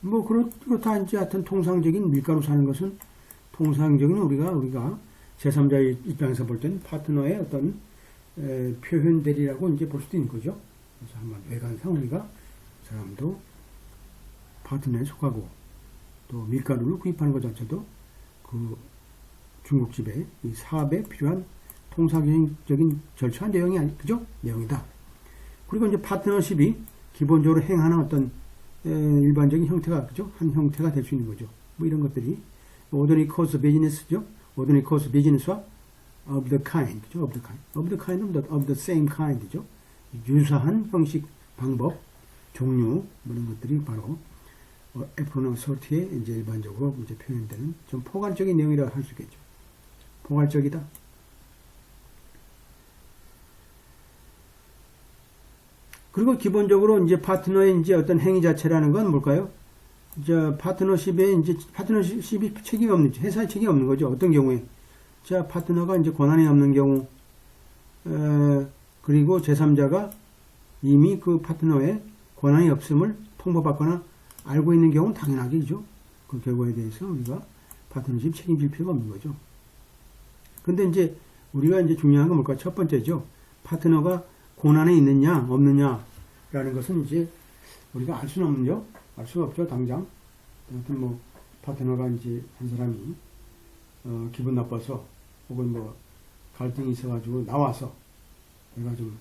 뭐 그렇다 이제 하여튼 통상적인 밀가루 사는 것은 통상적인 우리가 제3자의 입장에서 볼 때는 파트너의 어떤 표현 대리라고 이제 볼 수도 있는 거죠. 그래서 한번 외관상 우리가 사람도 파트너에 속하고 또 밀가루를 구입하는 것 자체도 그 중국집의 이 사업에 필요한 통상적인 절차와 내용이 그죠? 내용이다. 그리고 이제 파트너십이 기본적으로 행하는 어떤 일반적인 형태가 그죠? 한 형태가 될 수 있는 거죠. 뭐 이런 것들이 ordinary course business죠. ordinary course business와 of the kind, 그죠? of the kind, of the same kind죠. 유사한 형식, 방법, 종류 뭐 이런 것들이 바로 애프로나 소티에 이제 일반적으로 이제 표현되는 좀 포괄적인 내용이라고 할 수 있겠죠. 포괄적이다. 그리고 기본적으로 이제 파트너의 이제 어떤 행위 자체라는 건 뭘까요? 자, 파트너십이 책임이 없는, 회사에 책임이 없는 거죠. 어떤 경우에. 자, 파트너가 이제 권한이 없는 경우, 그리고 제3자가 이미 그 파트너의 권한이 없음을 통보받거나 알고 있는 경우는 당연하겠죠. 그 결과에 대해서 우리가 파트너십 책임질 필요가 없는 거죠. 근데 이제 우리가 이제 중요한 건 뭘까? 첫 번째죠. 파트너가 고난에 있느냐, 없느냐라는 것은 이제 우리가 알 수는 없죠. 알 수가 없죠, 당장. 아무튼 뭐, 파트너가 이제 한 사람이, 기분 나빠서, 혹은 뭐, 갈등이 있어가지고 나와서, 내가 좀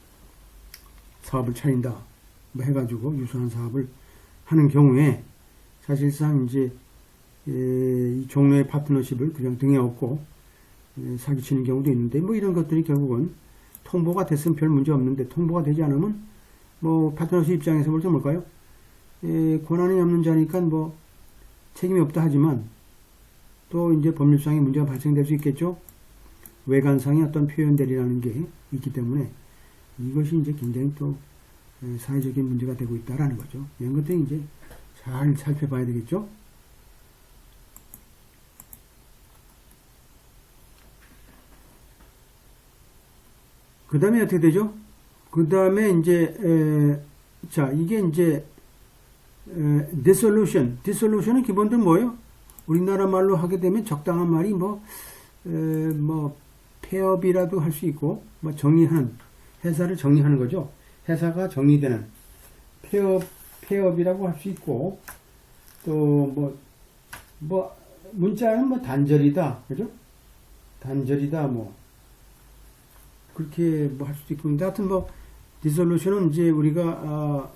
사업을 차린다, 뭐 해가지고 유사한 사업을 하는 경우에, 사실상 이제, 이 종류의 파트너십을 그냥 등에 업고, 사기치는 경우도 있는데, 뭐 이런 것들이 결국은 통보가 됐으면 별 문제 없는데, 통보가 되지 않으면, 뭐, 파트너십 입장에서 볼 때 뭘까요? 권한이 없는 자니까 뭐, 책임이 없다 하지만, 또 이제 법률상의 문제가 발생될 수 있겠죠? 외관상의 어떤 표현들이라는 게 있기 때문에, 이것이 이제 굉장히 또, 사회적인 문제가 되고 있다라는 거죠. 이런 것들이 이제 잘 살펴봐야 되겠죠? 그 다음에 어떻게 되죠? 그 다음에 이제, 자, 이게 이제, dissolution은 기본적으로 뭐예요? 우리나라 말로 하게 되면 적당한 말이 뭐, 폐업이라도 할 수 있고, 뭐, 회사를 정리하는 거죠. 회사가 정리되는, 폐업이라고 할 수 있고, 또 문자는 뭐 단절이다. 그죠? 단절이다, 뭐. 그렇게 뭐 할 수도 있고, 근데 하여튼 뭐, dissolution은 이제 우리가,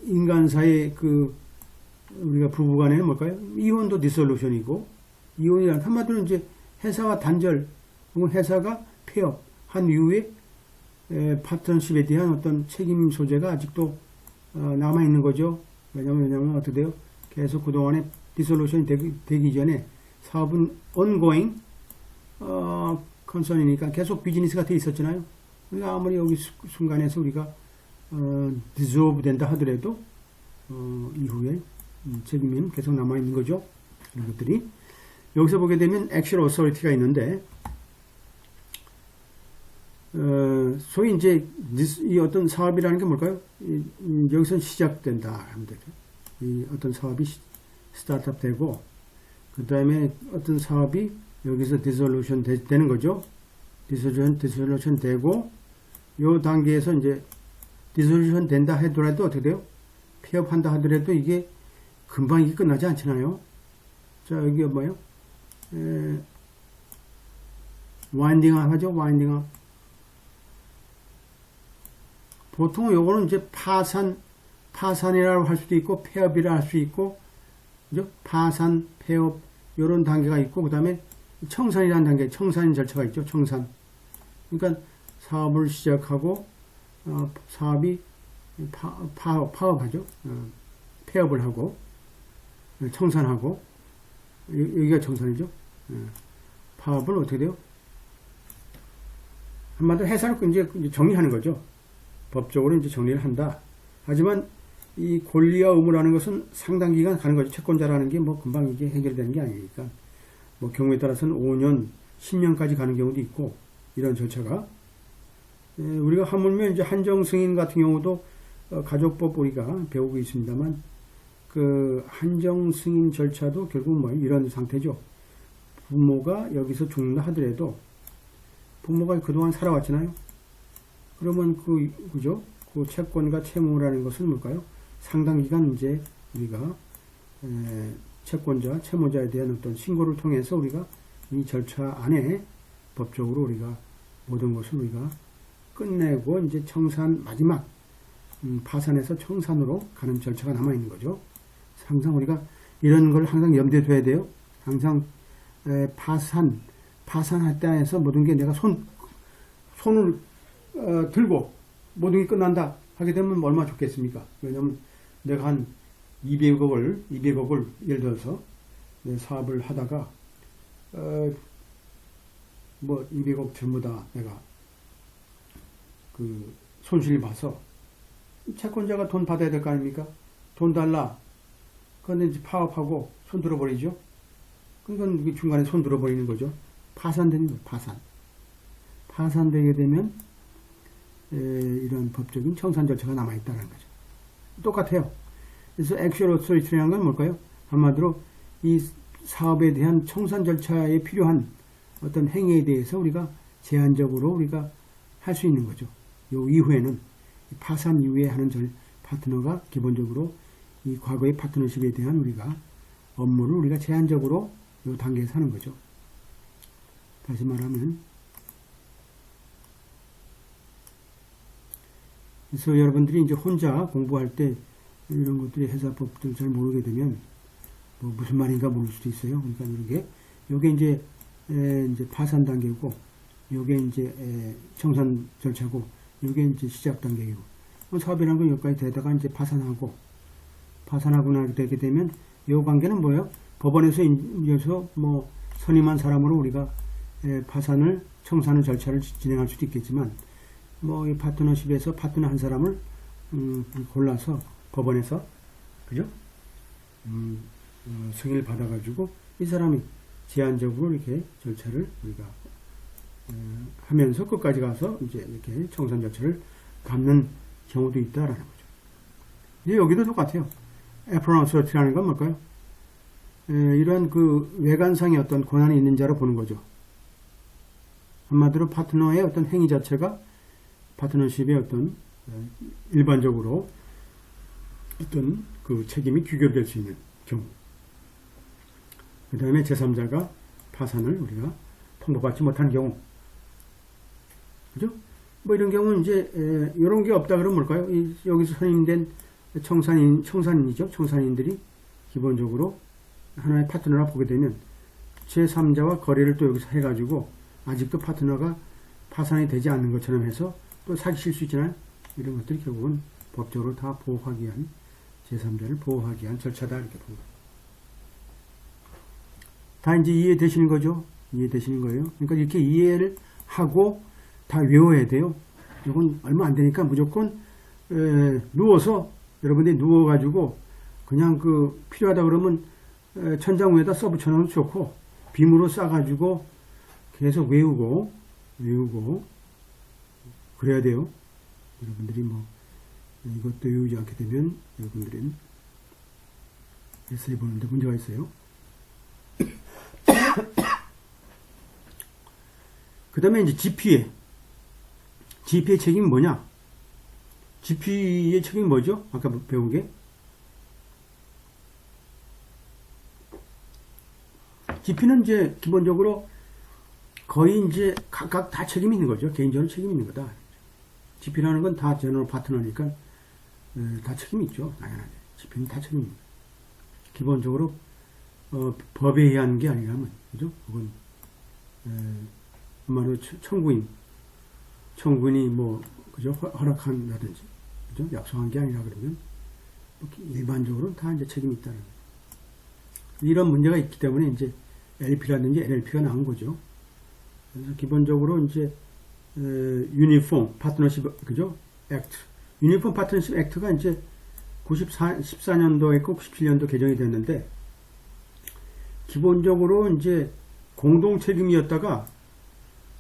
인간 사이 우리가 부부간에는 뭘까요? 이혼도 dissolution이고, 이혼이란 한마디로 이제 회사와 단절, 혹은 회사가 폐업한 이후에 파트너십에 대한 어떤 책임 소재가 아직도 남아있는 거죠. 왜냐면 어떻게 돼요? 계속 그동안에 dissolution이 되기 전에 사업은 ongoing, 컨선이니까 계속 비즈니스가 돼 있었잖아요. 우리가 아무리 여기 순간에서 우리가 dissolve 된다 하더라도 이후에 책임은 계속 남아있는 거죠. 이런 것들이 여기서 보게 되면 actual authority가 있는데 소위 이제 이 어떤 사업이라는 게 뭘까요? 여기서 시작된다 하면 되죠. 이 어떤 사업이 스타트업 되고 그 다음에 어떤 사업이 여기서 dissolution 되는 거죠. dissolution 되고 요 단계에서 이제 dissolution 된다 하더라도 어떻게 돼요? 폐업한다 하더라도 이게 금방 이게 끝나지 않잖아요. 자, 여기가 뭐예요? 와인딩업 하죠? 와인딩업. 보통 요거는 이제 파산이라고 할 수도 있고, 폐업이라 할 수 있고, 그죠? 파산, 폐업, 요런 단계가 있고, 그 다음에 청산이라는 단계, 청산 절차가 있죠, 청산. 그러니까 사업을 시작하고, 사업이 파업하죠. 폐업을 하고, 청산하고, 여기가 청산이죠. 파업을 어떻게 돼요? 한마디로 회사를 이제 정리하는 거죠. 법적으로 이제 정리를 한다. 하지만 이 권리와 의무라는 것은 상당 기간 가는 거죠. 채권자라는 게 뭐 금방 이게 해결되는 게 아니니까. 뭐 경우에 따라서는 5년, 10년까지 가는 경우도 있고, 이런 절차가. 우리가 하물며 이제 한정 승인 같은 경우도 가족법 우리가 배우고 있습니다만, 그 한정 승인 절차도 결국 뭐 이런 상태죠. 부모가 여기서 죽는다 하더라도 부모가 그동안 살아왔잖아요. 그러면 그죠? 그 채권과 채무라는 것은 뭘까요? 상당 기간 이제 우리가 채권자, 채무자에 대한 어떤 신고를 통해서 우리가 이 절차 안에 법적으로 우리가 모든 것을 우리가 끝내고 이제 청산 마지막 파산에서 청산으로 가는 절차가 남아 있는 거죠. 항상 우리가 이런 걸 항상 염두에 둬야 돼요. 항상 파산할 때 해서 모든 게 내가 손을 들고 모든 게 끝난다 하게 되면 얼마나 좋겠습니까? 왜냐하면 내가 한 200억을 예를 들어서 내 사업을 하다가 뭐 200억 전부 다 내가 그 손실을 봐서 채권자가 돈 받아야 될 거 아닙니까? 돈 달라. 그런데 이제 파업하고 손 들어버리죠. 그러니까 중간에 손 들어버리는 거죠. 파산되는 거예요. 파산되게 되면 이런 법적인 청산 절차가 남아있다는 거죠. 똑같아요. 그래서 액츄얼 어소리티라는 건 뭘까요? 한마디로 이 사업에 대한 청산 절차에 필요한 어떤 행위에 대해서 우리가 제한적으로 우리가 할 수 있는 거죠. 요 이후에는 파산 이후에 하는 파트너가 기본적으로 이 과거의 파트너십에 대한 우리가 업무를 우리가 제한적으로 요 단계에서 하는 거죠. 다시 말하면 그래서 여러분들이 이제 혼자 공부할 때 이런 것들이 회사법들 잘 모르게 되면 뭐 무슨 말인가 모를 수도 있어요. 그러니까 요게 이제 파산 단계고 요게 이제 청산 절차고 요게 이제 시작 단계이고 사업이라는 건 여기까지 되다가 이제 파산하고 나게 되게 되면 요 관계는 뭐예요? 법원에서 뭐 선임한 사람으로 우리가 파산을 청산을 절차를 진행할 수도 있겠지만 뭐 이 파트너십에서 파트너 한 사람을 골라서 법원에서 그죠? 승인을 받아가지고 이 사람이 제한적으로 이렇게 절차를 우리가 하면서 끝까지 가서 이제 이렇게 청산 절차를 밟는 경우도 있다라는 거죠. 이제 여기도 똑같아요. 애프런 어서티라는 건 뭘까요? 이러한 그 외관상의 어떤 권한이 있는 자로 보는 거죠. 한마디로 파트너의 어떤 행위 자체가 파트너십의 어떤 일반적으로 어떤 그 책임이 규결될 수 있는 경우. 그 다음에 제3자가 파산을 우리가 통보받지 못한 경우. 그죠? 뭐 이런 경우는 이제, 이런 게 없다 그러면 뭘까요? 여기서 선임된 청산인이죠. 청산인들이 기본적으로 하나의 파트너라 보게 되면 제3자와 거래를 또 여기서 해가지고 아직도 파트너가 파산이 되지 않는 것처럼 해서 또 사기칠 수 있잖아요. 이런 것들이 결국은 법적으로 다 보호하기 위한 제3자를 보호하기 위한 절차다 이렇게 봅니다. 다 이제 이해되시는 거죠? 이해되시는 거예요? 그러니까 이렇게 이해를 하고 다 외워야 돼요. 이건 얼마 안 되니까 무조건 누워서 여러분들이 누워가지고 그냥 그 필요하다 그러면 천장 위에다 써붙여 놓으면 좋고 빔으로 싸가지고 계속 외우고 그래야 돼요. 여러분들이 뭐 이것도 외우지 않게 되면 여러분들은 에세이 보는데 문제가 있어요. 그 다음에 이제 GP의 책임이 뭐냐? GP의 책임이 뭐죠? 아까 배운 게? GP는 이제 기본적으로 거의 이제 각각 다 책임이 있는 거죠. 개인적으로 책임이 있는 거다. GP라는 건 다 제너럴 파트너니까 다 책임이 있죠. 당연하게. GP는 다 책임입니다. 기본적으로 법에 의한 게 아니라면 그죠? 그건 말로 청구인이 뭐 그죠? 허락한다든지 그죠? 약속한 게 아니라 그러면 일반적으로 다 이제 책임이 있다는 거예요. 이런 문제가 있기 때문에 이제 LP라든지 NLP가 나온 거죠. 그래서 기본적으로 이제 유니폼 파트너십 그죠? 액트 유니폼 파트너십 액트가 이제 14년도에 있고 97년도 개정이 됐는데 기본적으로 이제 공동 책임이었다가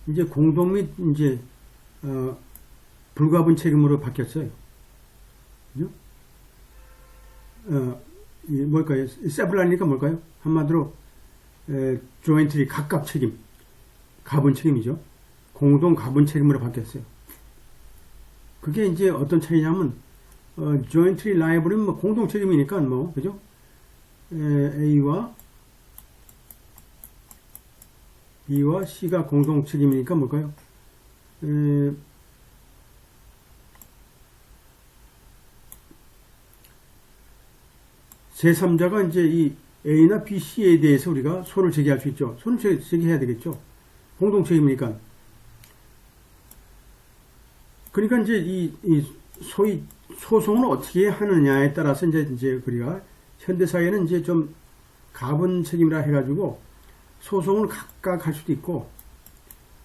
이제 공동 및 이제 불가분 책임으로 바뀌었어요. 그죠? 뭘까요? 세블라니까 뭘까요? 한마디로 조인트리 각각 책임, 가분 책임이죠. 공동 가분 책임으로 바뀌었어요. 그게 이제 어떤 차이냐면 jointly liable은 뭐 공동 책임이니까 뭐 그죠? A와 B와 C가 공동 책임이니까 뭘까요? 제3자가 이제 이 A나 B, C에 대해서 우리가 소를 제기할 수 있죠. 소를 제기해야 되겠죠. 공동 책임이니까. 그러니까 이제 이 소위 소송을 어떻게 하느냐에 따라서 이제 우리가 현대사회는 이제 좀 가분 책임이라 해가지고 소송을 각각 할 수도 있고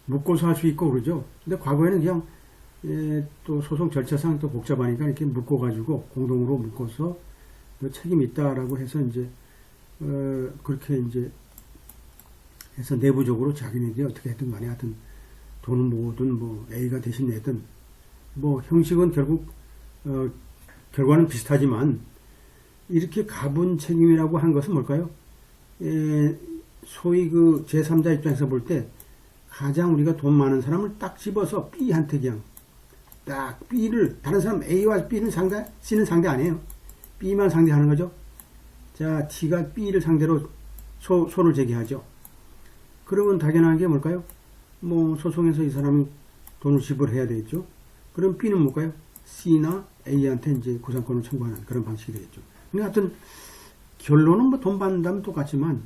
묶어서 할 수 있고 그러죠. 근데 과거에는 그냥 또 소송 절차상 또 복잡하니까 이렇게 묶어가지고 공동으로 묶어서 책임이 있다라고 해서 이제 그렇게 이제 해서 내부적으로 자기네들이 어떻게 했든 간에 하여튼 돈을 모으든 뭐 A가 대신 내든 뭐 형식은 결국 결과는 비슷하지만 이렇게 가분 책임이라고 한 것은 뭘까요? 소위 그 제3자 입장에서 볼 때 가장 우리가 돈 많은 사람을 딱 집어서 B한테 그냥 딱 B를 다른 사람 A와 B는 상대, C는 상대 아니에요. B만 상대하는 거죠. 자, T가 B를 상대로 소를 제기하죠. 그러면 당연한 게 뭘까요? 뭐 소송에서 이 사람이 돈을 지불해야 되겠죠. 그럼 B는 뭘까요? C나 A한테 이제 구상권을 청구하는 그런 방식이 되겠죠. 근데 하여튼 결론은 뭐 돈 받는다면 똑같지만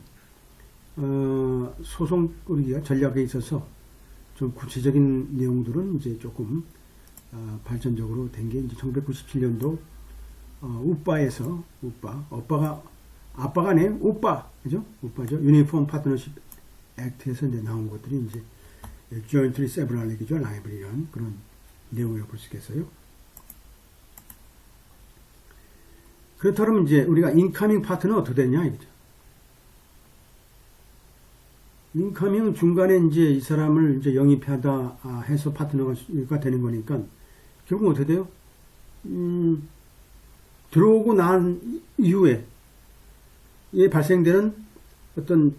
소송 우리가 전략에 있어서 좀 구체적인 내용들은 이제 조금 발전적으로 된 게 이제 1997년도 우빠에서 아빠가 아니에요. 우빠 그죠? 우빠죠. 유니폼 파트너십 액트에서 이제 나온 것들이 이제 jointly several liability라는 그런 내용이라고 볼 수 있겠어요. 그렇다면 이제 우리가 인카밍 파트는 어떻게 되냐 이거죠. 인카밍은 중간에 이제 이 사람을 이제 영입하다 해서 파트너가 되는 거니까 결국 어떻게 돼요? 들어오고 난 이후에 발생되는 어떤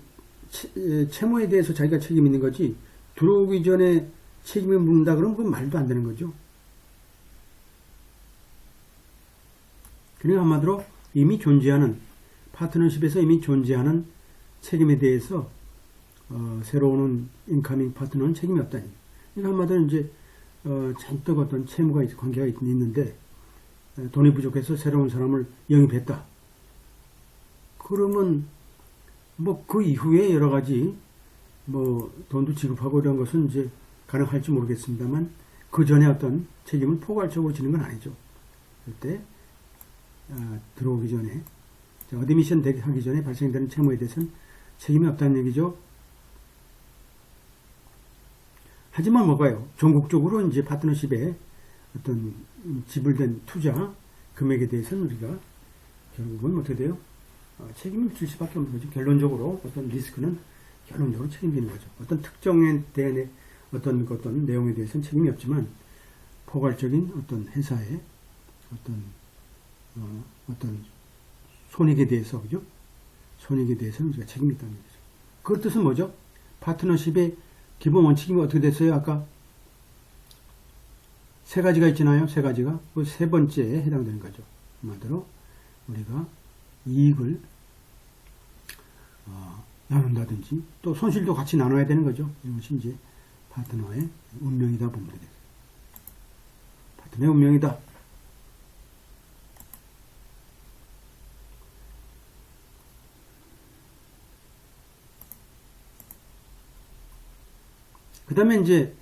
채무에 대해서 자기가 책임 있는 거지 들어오기 전에 책임을 묻는다 그러면 그건 말도 안 되는 거죠. 그러니까 한마디로 이미 존재하는 파트너십에서 이미 존재하는 책임에 대해서 새로 오는 인카밍 파트너는 책임이 없다니. 그러니까 한마디로 이제 잔뜩 어떤 채무가 관계가 있는데 돈이 부족해서 새로운 사람을 영입했다. 그러면 뭐 그 이후에 여러 가지 뭐 돈도 지급하고 이런 것은 이제 가능할지 모르겠습니다만 그 전에 어떤 책임을 포괄적으로 지는 건 아니죠. 그때 들어오기 전에 어드미션 하기 전에 발생되는 채무에 대해서는 책임이 없다는 얘기죠. 하지만 뭐가요? 전국적으로 이제 파트너십에 어떤 지불된 투자 금액에 대해서는 우리가 결국은 어떻게 돼요? 책임을 질 수밖에 없는 거죠. 결론적으로 어떤 리스크는 결론적으로 책임지는 거죠. 어떤 특정에 대한 어떤 내용에 대해서는 책임이 없지만 포괄적인 어떤 회사의 어떤 손익에 대해서 그죠? 손익에 대해서는 우리가 책임이 있다는 거죠. 그 뜻은 뭐죠? 파트너십의 기본 원칙이 어떻게 됐어요? 아까 세 가지가 있잖아요. 세 가지가 그 세 번째에 해당되는 거죠. 한마디로 우리가 이익을 나눈다든지 또 손실도 같이 나눠야 되는 거죠. 이것이 이제 파트너의 운명이다 보면 되겠어요. 파트너의 운명이다. 그 다음에 이제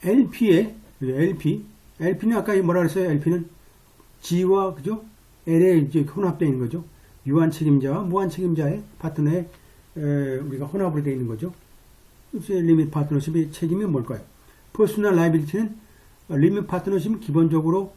LP는 아까 뭐라 그랬어요? LP는 G와 그죠? L의 이제 혼합되어 있는 거죠. 유한 책임자와 무한 책임자의 파트너에 우리가 혼합으로 되어 있는 거죠. 이제 리밋 파트너십의 책임이 뭘까요? 퍼스널 라이빌리티는 리밋 파트너십은 기본적으로